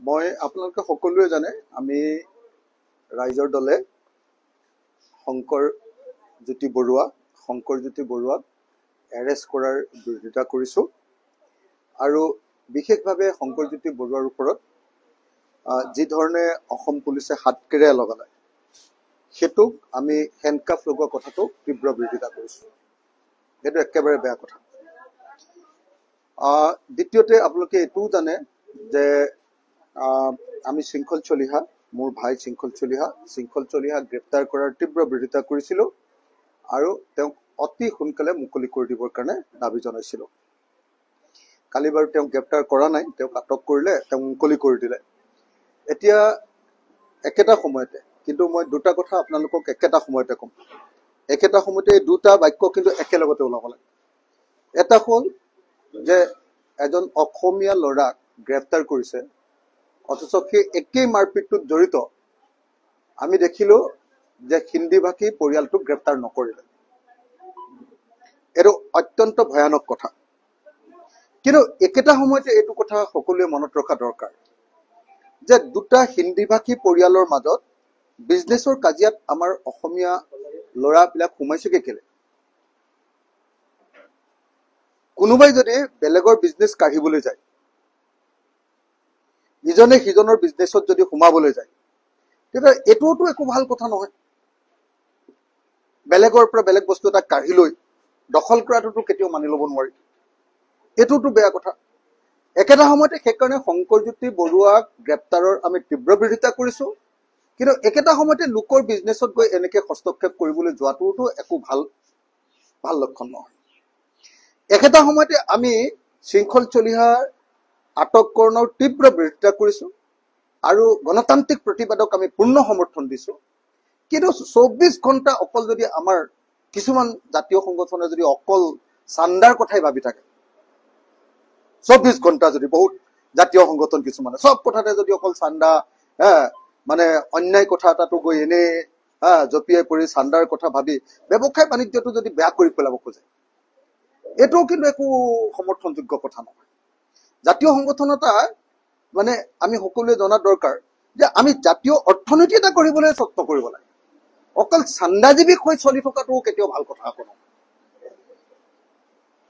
মই আপোনালোকে সকলোৱে জানে আমি ৰাইজৰ দলে শংকৰজ্যোতি বৰুৱাক এৰেষ্ট কৰাৰ বিৰোধিতা কৰিছো আৰু বিশেষভাৱে শংকৰজ্যোতি বৰুৱাৰ ওপৰত যি ধৰণে অসম পুলিচে হাতকেৰে লগালে সেতুক আমি হেণ্ডকাফ লগোৱা কথাটো তীব্ৰ বিৰোধিতা কৰিছো। সেইটো একেবাৰে বেয়া কথা। দ্বিতীয়তে আপোনালোকে এইটোও জানে যে আমি শৃংখল চলিহা মোৰ ভাই শৃংখল চলিহা গ্ৰেপ্তাৰ কৰাৰ তীব্ৰ বিৰোধিতা কৰিছিলো আৰু তেওঁক অতি সোনকালে মুকলি কৰি দিবৰ কাৰণে দাবী জনাইছিলো। কালি বাৰু তেওঁক গ্ৰেপ্তাৰ কৰা নাই, তেওঁক আটক কৰিলে, তেওঁক মুকলি কৰি দিলে। এতিয়া একেটা সময়তে কিন্তু মই দুটা কথা আপোনালোকক একেটা সময়তে ক'ম। একেটা সময়তে এই দুটা বাক্য কিন্তু একেলগতে ওলাব লাগে। এটা হ'ল যে এজন অসমীয়া ল'ৰাক গ্ৰেপ্তাৰ কৰিছে, অথচ সেই একেই মাৰপিটটোত জড়িত আমি দেখিলো যে হিন্দী ভাষী পৰিয়ালটোক গ্ৰেপ্তাৰ নকৰিলে। এইটো অত্যন্ত ভয়ানক কথা। কিন্তু একেটা সময়তে এইটো কথা সকলোৱে মনত ৰখা দৰকাৰ যে দুটা হিন্দী ভাষী পৰিয়ালৰ মাজত বিজনেছৰ কাজিয়াত আমাৰ অসমীয়া ল'ৰাবিলাক সোমাইছেগে কেলে? কোনোবাই যদি বেলেগৰ বিজনেছ কাঢ়িবলৈ যায়, ইজনে সিজনৰ বিজনেছত যদি সোমাবলৈ যায়, তেতিয়া এইটোতো একো ভাল কথা নহয়। বেলেগৰ পৰা বেলেগ বস্তু এটা কাঢ়ি লৈ দখল কৰাটোতো কেতিয়াও মানি ল'ব নোৱাৰি। এইটোতো বেয়া কথা। একেটা সময়তে সেইকাৰণে শংকৰজ্যোতি বৰুৱাক গ্ৰেপ্তাৰৰ আমি তীব্ৰ বিৰোধিতা কৰিছো, কিন্তু একেটা সময়তে লোকৰ বিজনেছত গৈ এনেকে হস্তক্ষেপ কৰিবলৈ যোৱাটোতো একো ভাল লক্ষণ নহয়। একেটা সময়তে আমি শৃংখল চলিহাৰ আটককৰণৰ তীব্ৰ বিৰোধিতা কৰিছো আৰু গণতান্ত্ৰিক প্ৰতিবাদক আমি পূৰ্ণ সমৰ্থন দিছো। কিন্তু 24 ঘণ্টা অকল যদি আমাৰ কিছুমান জাতীয় সংগঠনে যদি অকল চান্দাৰ কথাই ভাবি থাকে, 24 ঘণ্টা যদি বহুত জাতীয় সংগঠন কিছুমানে সব কথাতে যদি অকল চান্দা মানে অন্যায় কথা এটাতো গৈ এনে জপিয়াই পৰি চান্দাৰ কথা ভাবি ব্যৱসায় বাণিজ্যটো যদি বেয়া কৰি পেলাব খোজে, এইটোও কিন্তু একো সমৰ্থনযোগ্য কথা নহয়। জাতীয় সংগঠন এটা মানে আমি সকলোৱে জনা দৰকাৰ যে আমি জাতীয় অৰ্থনীতি এটা কৰিবলৈ যত্ন কৰিব লাগে। অকল চান্দাজীৱী হৈ চলি থকাটো কেতিয়াও ভাল কথা আকৌ নহয়।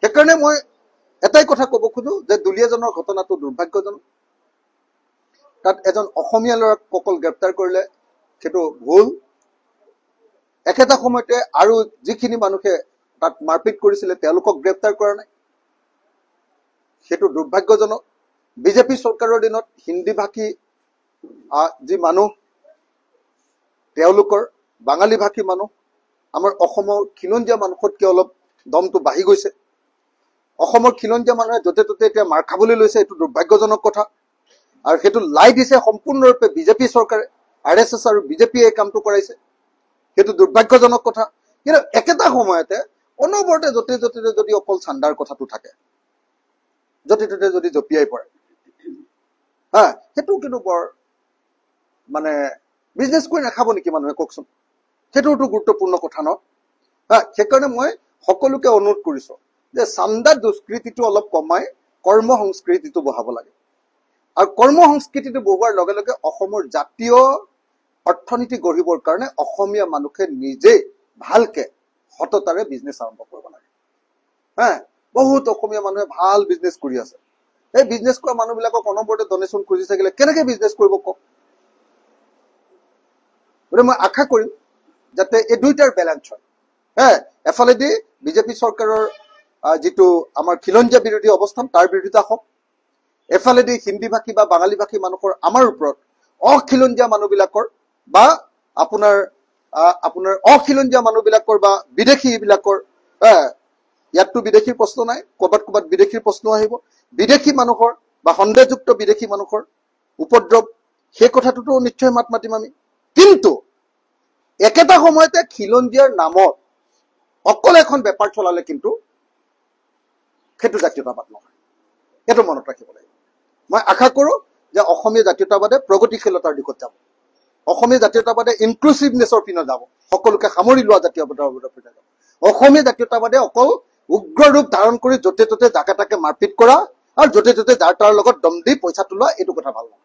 সেইকাৰণে মই এটাই কথা ক'ব খোজো যে দুলীয়াজনৰ ঘটনাটো দুৰ্ভাগ্যজনক। তাত এজন অসমীয়া ল'ৰাক অকল গ্ৰেপ্তাৰ কৰিলে সেইটো ভুল। একেটা সময়তে আৰু যিখিনি মানুহে তাত মাৰপিট কৰিছিলে তেওঁলোকক গ্ৰেপ্তাৰ কৰা নাই, সেইটো দুৰ্ভাগ্যজনক। বিজেপি চৰকাৰৰ দিনত হিন্দী ভাষী যি মানুহ তেওঁলোকৰ বাঙালী ভাষী মানুহ আমাৰ অসমৰ খিলঞ্জীয়া মানুহতকৈ অলপ দমটো বাঢ়ি গৈছে। অসমৰ খিলঞ্জীয়া মানুহে য'তে ত'তে এতিয়া মাৰ খাবলৈ লৈছে, এইটো দুৰ্ভাগ্যজনক কথা। আৰু সেইটো লাই দিছে সম্পূৰ্ণৰূপে বিজেপি চৰকাৰে, RSS আৰু বিজেপিয়ে এই কামটো কৰাইছে, সেইটো দুৰ্ভাগ্যজনক কথা। কিন্তু একেটা সময়তে অনবৰতে য'তে ত'তে যদি অকল চান্দাৰ কথাটো থাকে, য'তে ত'তে যদি জপিয়াই পৰে, সেইটো কিন্তু বৰ মানে বিজনেছ কৰি নাখাব নেকি মানুহে কওকচোন? সেইটোতো গুৰুত্বপূৰ্ণ কথা ন। সেইকাৰণে মই সকলোকে অনুৰোধ কৰিছো যে চান্দা দুষ্কৃতিটো অলপ কমাই কৰ্ম সংস্কৃতিটো বঢ়াব লাগে। আৰু কৰ্ম সংস্কৃতিটো বঢ়োৱাৰ লগে লগে অসমৰ জাতীয় অৰ্থনীতি গঢ়িবৰ কাৰণে অসমীয়া মানুহে নিজে ভালকে সততাৰে বিজনেছ আৰম্ভ কৰিব লাগে। বহুত অসমীয়া মানুহে ভাল বিজনেছ কৰি আছে। এই বিজনেছ কৰা মানুহবিলাকক অনবৰতে ডনেশ্যন খুজি থাকিলে কেনেকে বিজনেছ কৰিব কওক? গতিকে মই আশা কৰিম যাতে এই দুইটাৰ বেলেঞ্চ হয়। এফালেদি বিজেপি চৰকাৰৰ যিটো আমাৰ খিলঞ্জীয়া বিৰোধী অৱস্থান তাৰ বিৰোধিতা হওক, এফালেদি হিন্দী ভাষী বা বাঙালী ভাষী মানুহৰ আমাৰ ওপৰত অখিলঞ্জীয়া মানুহবিলাকৰ বা আপোনাৰ অখিলঞ্জীয়া মানুহবিলাকৰ বা বিদেশীবিলাকৰ, ইয়াততো বিদেশীৰ প্ৰশ্ন নাই, ক'ৰবাত বিদেশীৰ প্ৰশ্ন আহিব, বিদেশী মানুহৰ বা সন্দেহযুক্ত বিদেশী মানুহৰ উপদ্ৰৱ, সেই কথাটোতো নিশ্চয় মাত মাতিম আমি। কিন্তু একেটা সময়তে খিলঞ্জীয়াৰ নামত অকল এখন বেপাৰ চলালে কিন্তু সেইটো জাতীয়তাবাদ নহয়, সেইটো মনত ৰাখিব লাগিব। মই আশা কৰো যে অসমীয়া জাতীয়তাবাদে প্ৰগতিশীলতাৰ দিশত যাব, অসমীয়া জাতীয়তাবাদে ইনক্লুচিভনেছৰ পিনে যাব, সকলোকে সামৰি লোৱা জাতীয়তাবাদৰ পিনে যাব। অসমীয়া জাতীয়তাবাদে অকল উগ্ৰ ৰূপ ধাৰণ কৰি য'তে ত'তে জাকে তাকে মাৰপিট কৰা আৰু য'তে ত'তে যাৰ তাৰ লগত দম দি পইচা তোলোৱা এইটো কথা ভাল নহয়।